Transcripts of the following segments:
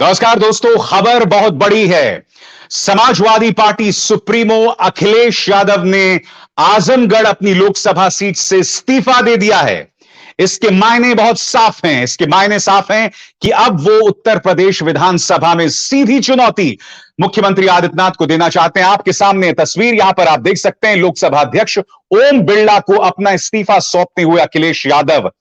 नमस्कार दोस्तों, खबर बहुत बड़ी है। समाजवादी पार्टी सुप्रीमो अखिलेश यादव ने आजमगढ़ अपनी लोकसभा सीट से इस्तीफा दे दिया है। इसके मायने बहुत साफ हैं। इसके मायने साफ हैं कि अब वो उत्तर प्रदेश विधानसभा में सीधी चुनौती मुख्यमंत्री आदित्यनाथ को देना चाहते हैं। आपके सामने तस्वीर यहां पर आप देख सकते हैं। लोकसभा अध्यक्ष ओम बिरला को अपना इस्तीफा सौंपते हुए अखिलेश यादव।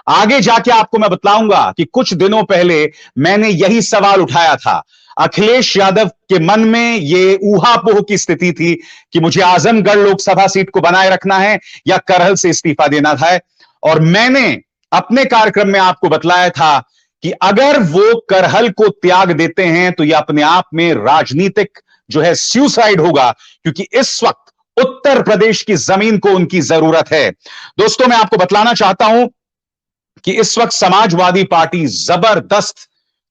आगे जाके आपको मैं बतलाऊंगा कि कुछ दिनों पहले मैंने यही सवाल उठाया था। अखिलेश यादव के मन में यह ऊहापोह की स्थिति थी कि मुझे आजमगढ़ लोकसभा सीट को बनाए रखना है या करहल से इस्तीफा देना था। और मैंने अपने कार्यक्रम में आपको बतलाया था कि अगर वो करहल को त्याग देते हैं तो यह अपने आप में राजनीतिक जो है सुसाइड होगा, क्योंकि इस वक्त उत्तर प्रदेश की जमीन को उनकी जरूरत है। दोस्तों, मैं आपको बतलाना चाहता हूं कि इस वक्त समाजवादी पार्टी जबरदस्त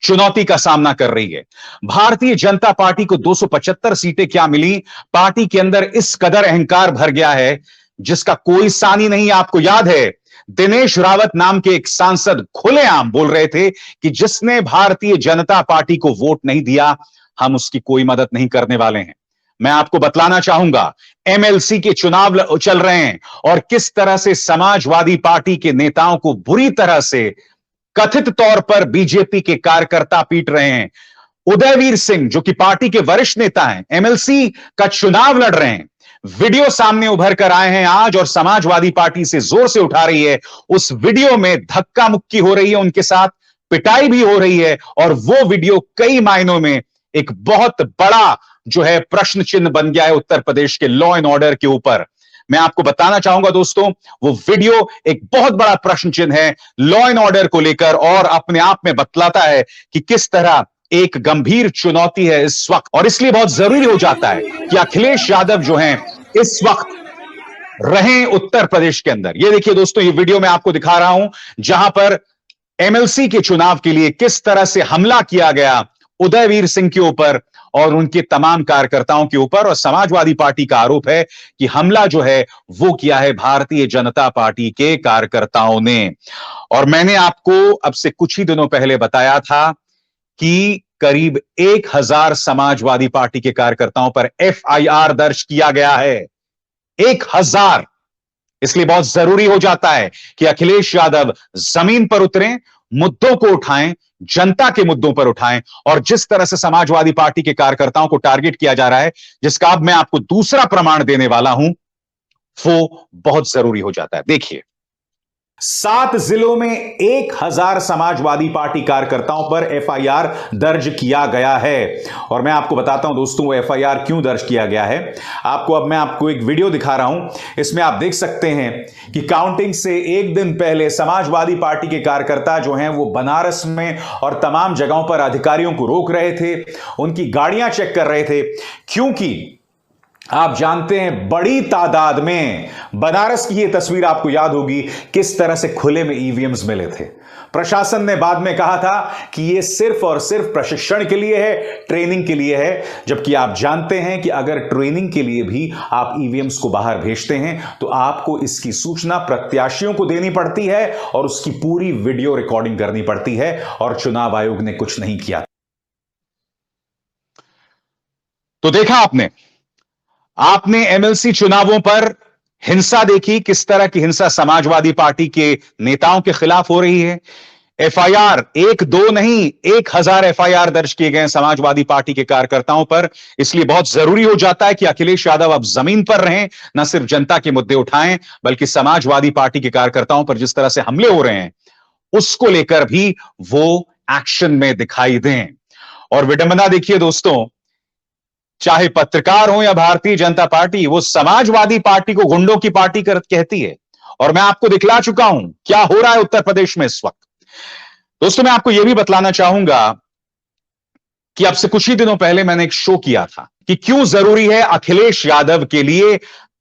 चुनौती का सामना कर रही है। भारतीय जनता पार्टी को 275 सीटें क्या मिली, पार्टी के अंदर इस कदर अहंकार भर गया है जिसका कोई सानी नहीं। आपको याद है, दिनेश रावत नाम के एक सांसद खुलेआम बोल रहे थे कि जिसने भारतीय जनता पार्टी को वोट नहीं दिया, हम उसकी कोई मदद नहीं करने वाले हैं। मैं आपको बतलाना चाहूंगा, एमएलसी के चुनाव चल रहे हैं और किस तरह से समाजवादी पार्टी के नेताओं को बुरी तरह से कथित तौर पर बीजेपी के कार्यकर्ता पीट रहे हैं। उदयवीर सिंह जो कि पार्टी के वरिष्ठ नेता हैं, एमएलसी का चुनाव लड़ रहे हैं। वीडियो सामने उभर कर आए हैं आज और समाजवादी पार्टी से जोर से उठा रही है। उस वीडियो में धक्का मुक्की हो रही है, उनके साथ पिटाई भी हो रही है और वो वीडियो कई मायनों में एक बहुत बड़ा जो है प्रश्न चिन्ह बन गया है उत्तर प्रदेश के लॉ एंड ऑर्डर के ऊपर। मैं आपको बताना चाहूंगा दोस्तों, वो वीडियो एक बहुत बड़ा प्रश्न चिन्ह है लॉ एंड ऑर्डर को लेकर और अपने आप में बतलाता है कि किस तरह एक गंभीर चुनौती है इस वक्त। और इसलिए बहुत जरूरी हो जाता है कि अखिलेश यादव जो हैं इस वक्त रहें उत्तर प्रदेश के अंदर। ये देखिए दोस्तों, ये वीडियो मैं आपको दिखा रहा हूं जहां पर एमएलसी के चुनाव के लिए किस तरह से हमला किया गया उदयवीर सिंह के ऊपर और उनके तमाम कार्यकर्ताओं के ऊपर। और समाजवादी पार्टी का आरोप है कि हमला जो है वो किया है भारतीय जनता पार्टी के कार्यकर्ताओं ने। और मैंने आपको अब से कुछ ही दिनों पहले बताया था कि करीब 1000 समाजवादी पार्टी के कार्यकर्ताओं पर एफआईआर दर्ज किया गया है। 1000। इसलिए बहुत जरूरी हो जाता है कि अखिलेश यादव जमीन पर उतरें, मुद्दों को उठाएं, जनता के मुद्दों पर उठाएं। और जिस तरह से समाजवादी पार्टी के कार्यकर्ताओं को टारगेट किया जा रहा है, जिसका अब मैं आपको दूसरा प्रमाण देने वाला हूं, वो बहुत जरूरी हो जाता है। देखिए, 7 जिलों में 1000 समाजवादी पार्टी कार्यकर्ताओं पर एफआईआर दर्ज किया गया है। और मैं आपको बताता हूं दोस्तों वो एफआईआर क्यों दर्ज किया गया है। मैं आपको एक वीडियो दिखा रहा हूं। इसमें आप देख सकते हैं कि काउंटिंग से एक दिन पहले समाजवादी पार्टी के कार्यकर्ता जो हैं वो बनारस में और तमाम जगहों पर अधिकारियों को रोक रहे थे, उनकी गाड़ियां चेक कर रहे थे, क्योंकि आप जानते हैं बड़ी तादाद में बनारस की यह तस्वीर आपको याद होगी किस तरह से खुले में ईवीएम्स मिले थे। प्रशासन ने बाद में कहा था कि यह सिर्फ और सिर्फ प्रशिक्षण के लिए है, ट्रेनिंग के लिए है, जबकि आप जानते हैं कि अगर ट्रेनिंग के लिए भी आप ईवीएम्स को बाहर भेजते हैं तो आपको इसकी सूचना प्रत्याशियों को देनी पड़ती है और उसकी पूरी वीडियो रिकॉर्डिंग करनी पड़ती है। और चुनाव आयोग ने कुछ नहीं किया। तो देखा आपने एमएलसी चुनावों पर हिंसा देखी, किस तरह की हिंसा समाजवादी पार्टी के नेताओं के खिलाफ हो रही है। एफआईआर 1-2 नहीं, 1000 एफआईआर दर्ज किए गए समाजवादी पार्टी के कार्यकर्ताओं पर। इसलिए बहुत जरूरी हो जाता है कि अखिलेश यादव अब जमीन पर रहें, न सिर्फ जनता के मुद्दे उठाएं बल्कि समाजवादी पार्टी के कार्यकर्ताओं पर जिस तरह से हमले हो रहे हैं उसको लेकर भी वो एक्शन में दिखाई दें। और विडंबना देखिए दोस्तों, चाहे पत्रकार हो या भारतीय जनता पार्टी, वो समाजवादी पार्टी को गुंडों की पार्टी कहती है। और मैं आपको दिखला चुका हूं क्या हो रहा है उत्तर प्रदेश में इस वक्त। दोस्तों, मैं आपको यह भी बतलाना चाहूंगा कि अब से कुछ ही दिनों पहले मैंने एक शो किया था कि क्यों जरूरी है अखिलेश यादव के लिए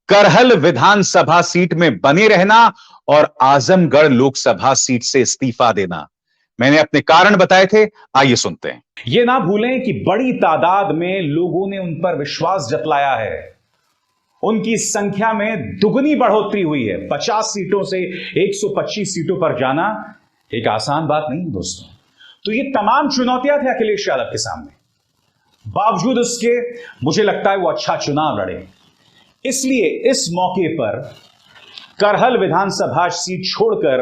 करहल विधानसभा सीट में बने रहना और आजमगढ़ लोकसभा सीट से इस्तीफा देना। मैंने अपने कारण बताए थे, आइए सुनते हैं। ये ना भूलें कि बड़ी तादाद में लोगों ने उन पर विश्वास जताया है। उनकी संख्या में दुगनी बढ़ोतरी हुई है। 50 सीटों से 125 सीटों पर जाना एक आसान बात नहीं दोस्तों। तो ये तमाम चुनौतियां थी अखिलेश यादव के सामने। बावजूद उसके मुझे लगता है वो अच्छा चुनाव लड़े। इसलिए इस मौके पर करहल विधानसभा सीट छोड़कर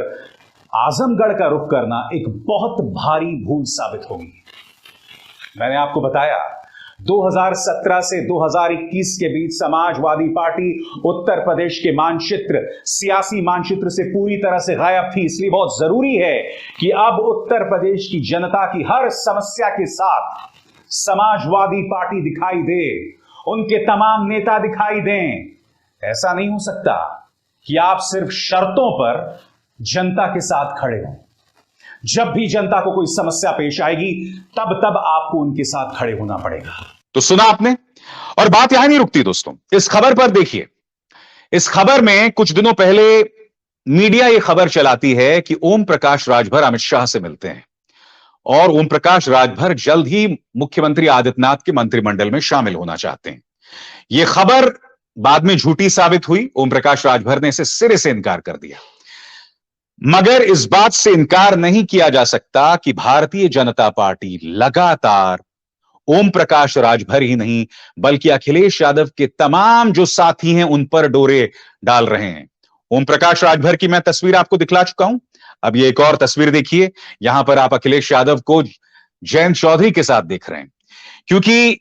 आजमगढ़ का रुख करना एक बहुत भारी भूल साबित होगी। मैंने आपको बताया 2017 से 2021 के बीच समाजवादी पार्टी उत्तर प्रदेश के मानचित्र, सियासी मानचित्र से पूरी तरह से गायब थी। इसलिए बहुत जरूरी है कि अब उत्तर प्रदेश की जनता की हर समस्या के साथ समाजवादी पार्टी दिखाई दे, उनके तमाम नेता दिखाई दें। ऐसा नहीं हो सकता कि आप सिर्फ शर्तों पर जनता के साथ खड़े हों। जब भी जनता को कोई समस्या पेश आएगी तब तब आपको उनके साथ खड़े होना पड़ेगा। तो सुना आपने, और बात यहां नहीं रुकती दोस्तों। इस खबर पर देखिए, इस खबर में कुछ दिनों पहले मीडिया यह खबर चलाती है कि ओम प्रकाश राजभर अमित शाह से मिलते हैं और ओम प्रकाश राजभर जल्द ही मुख्यमंत्री आदित्यनाथ के मंत्रिमंडल में शामिल होना चाहते हैं। यह खबर बाद में झूठी साबित हुई। ओम प्रकाश राजभर ने इसे सिरे से इनकार कर दिया। मगर इस बात से इनकार नहीं किया जा सकता कि भारतीय जनता पार्टी लगातार ओम प्रकाश राजभर ही नहीं बल्कि अखिलेश यादव के तमाम जो साथी हैं उन पर डोरे डाल रहे हैं। ओम प्रकाश राजभर की मैं तस्वीर आपको दिखला चुका हूं। अब ये एक और तस्वीर देखिए। यहां पर आप अखिलेश यादव को जयंत चौधरी के साथ देख रहे हैं, क्योंकि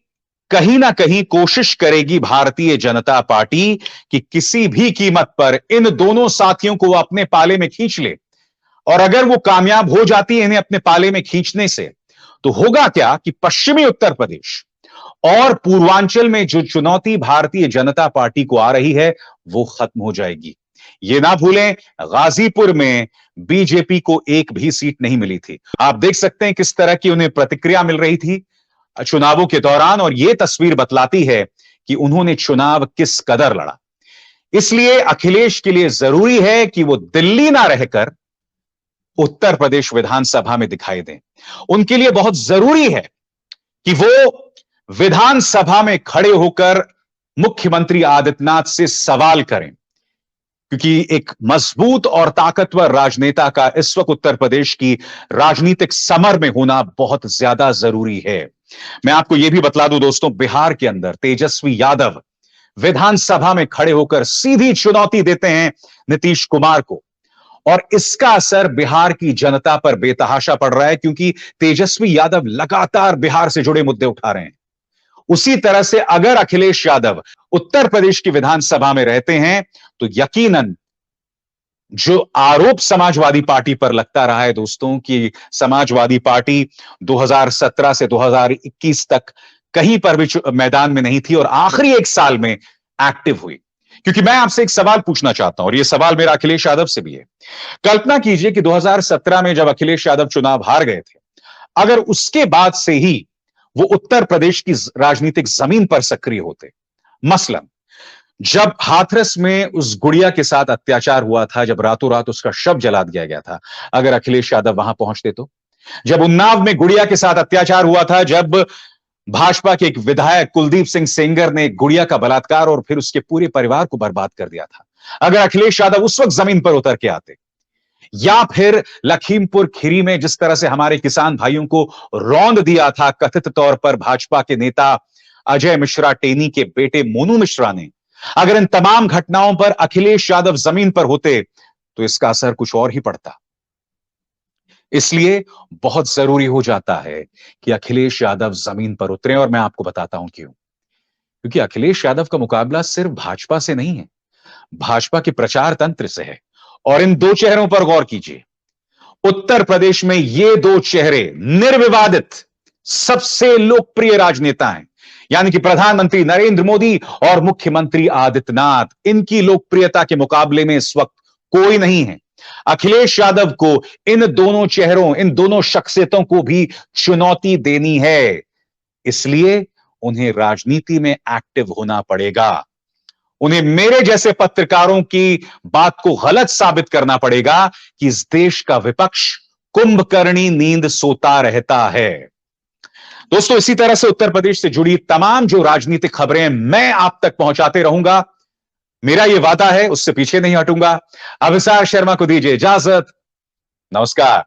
कहीं ना कहीं कोशिश करेगी भारतीय जनता पार्टी कि किसी भी कीमत पर इन दोनों साथियों को वो अपने पाले में खींच ले। और अगर वो कामयाब हो जाती है इन्हें अपने पाले में खींचने से, तो होगा क्या कि पश्चिमी उत्तर प्रदेश और पूर्वांचल में जो चुनौती भारतीय जनता पार्टी को आ रही है वो खत्म हो जाएगी। ये ना भूलें, गाजीपुर में बीजेपी को एक भी सीट नहीं मिली थी। आप देख सकते हैं किस तरह की उन्हें प्रतिक्रिया मिल रही थी चुनावों के दौरान, और यह तस्वीर बतलाती है कि उन्होंने चुनाव किस कदर लड़ा। इसलिए अखिलेश के लिए जरूरी है कि वो दिल्ली ना रहकर उत्तर प्रदेश विधानसभा में दिखाई दें। उनके लिए बहुत जरूरी है कि वो विधानसभा में खड़े होकर मुख्यमंत्री आदित्यनाथ से सवाल करें, क्योंकि एक मजबूत और ताकतवर राजनेता का इस वक्त उत्तर प्रदेश की राजनीतिक समर में होना बहुत ज्यादा जरूरी है। मैं आपको यह भी बतला दूं दोस्तों, बिहार के अंदर तेजस्वी यादव विधानसभा में खड़े होकर सीधी चुनौती देते हैं नीतीश कुमार को, और इसका असर बिहार की जनता पर बेतहाशा पड़ रहा है, क्योंकि तेजस्वी यादव लगातार बिहार से जुड़े मुद्दे उठा रहे हैं। उसी तरह से अगर अखिलेश यादव उत्तर प्रदेश की विधानसभा में रहते हैं तो यकीनन जो आरोप समाजवादी पार्टी पर लगता रहा है दोस्तों कि समाजवादी पार्टी 2017 से 2021 तक कहीं पर भी मैदान में नहीं थी और आखिरी एक साल में एक्टिव हुई। क्योंकि मैं आपसे एक सवाल पूछना चाहता हूं और यह सवाल मेरा अखिलेश यादव से भी है। कल्पना कीजिए कि 2017 में जब अखिलेश यादव चुनाव हार गए थे, अगर उसके बाद से ही वो उत्तर प्रदेश की राजनीतिक जमीन पर सक्रिय होते, मसलन जब हाथरस में उस गुड़िया के साथ अत्याचार हुआ था, जब रातों रात उसका शव जला दिया गया था, अगर अखिलेश यादव वहां पहुंचते तो, जब उन्नाव में गुड़िया के साथ अत्याचार हुआ था, जब भाजपा के एक विधायक कुलदीप सिंह सेंगर ने गुड़िया का बलात्कार और फिर उसके पूरे परिवार को बर्बाद कर दिया था, अगर अखिलेश यादव उस वक्त जमीन पर उतर के आते, या फिर लखीमपुर खीरी में जिस तरह से हमारे किसान भाइयों को रौंद दिया था कथित तौर पर भाजपा के नेता अजय मिश्रा टेनी के बेटे मोनू मिश्रा ने, अगर इन तमाम घटनाओं पर अखिलेश यादव जमीन पर होते तो इसका असर कुछ और ही पड़ता। इसलिए बहुत जरूरी हो जाता है कि अखिलेश यादव जमीन पर उतरे, और मैं आपको बताता हूं क्यों। क्योंकि अखिलेश यादव का मुकाबला सिर्फ भाजपा से नहीं है, भाजपा के प्रचार तंत्र से है। और इन दो चेहरों पर गौर कीजिए। उत्तर प्रदेश में ये दो चेहरे निर्विवादित सबसे लोकप्रिय राजनेता हैं, यानी कि प्रधानमंत्री नरेंद्र मोदी और मुख्यमंत्री आदित्यनाथ। इनकी लोकप्रियता के मुकाबले में इस वक्त कोई नहीं है। अखिलेश यादव को इन दोनों चेहरों, इन दोनों शख्सियतों को भी चुनौती देनी है। इसलिए उन्हें राजनीति में एक्टिव होना पड़ेगा। उन्हें मेरे जैसे पत्रकारों की बात को गलत साबित करना पड़ेगा कि इस देश का विपक्ष कुंभकर्णी नींद सोता रहता है। दोस्तों, इसी तरह से उत्तर प्रदेश से जुड़ी तमाम जो राजनीतिक खबरें मैं आप तक पहुंचाते रहूंगा। मेरा यह वादा है, उससे पीछे नहीं हटूंगा। अभिसार शर्मा को दीजिए इजाजत। नमस्कार।